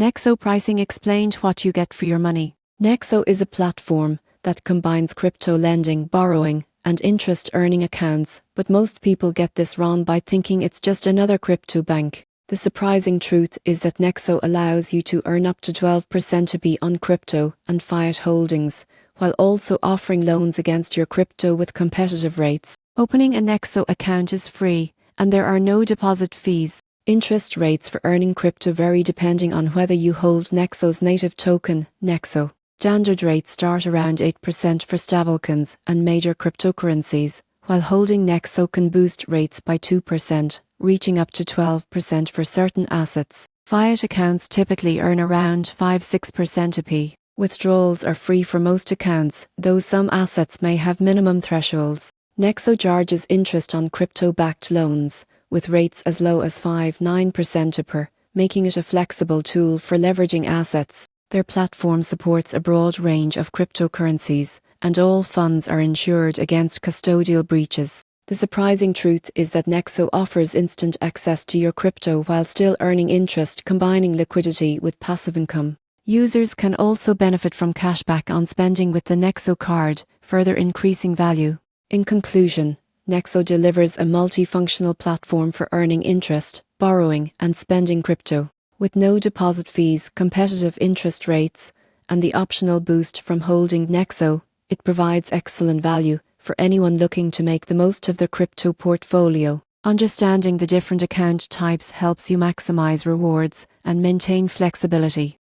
Nexo pricing explained what you get for your money. Nexo is a platform that combines crypto lending, borrowing, and interest earning accounts, but most people get this wrong by thinking it's just another crypto bank. The surprising truth is that Nexo allows you to earn up to 12% APY on crypto and fiat holdings, while also offering loans against your crypto with competitive rates. Opening a Nexo account is free, and there are no deposit fees. Interest rates for earning crypto vary depending on whether you hold Nexo's native token, Nexo. Standard rates start around 8% for stablecoins and major cryptocurrencies, while holding Nexo can boost rates by 2%, reaching up to 12% for certain assets. Fiat accounts typically earn around 5-6% APY. Withdrawals are free for most accounts, though some assets may have minimum thresholds. Nexo charges interest on crypto-backed loans, with rates as low as 5-9% APY, making it a flexible tool for leveraging assets. Their platform supports a broad range of cryptocurrencies, and all funds are insured against custodial breaches. The surprising truth is that Nexo offers instant access to your crypto while still earning interest, combining liquidity with passive income. Users can also benefit from cashback on spending with the Nexo card, further increasing value. In conclusion, Nexo delivers a multifunctional platform for earning interest, borrowing, and spending crypto. With no deposit fees, competitive interest rates, and the optional boost from holding Nexo, it provides excellent value for anyone looking to make the most of their crypto portfolio. Understanding the different account types helps you maximize rewards and maintain flexibility.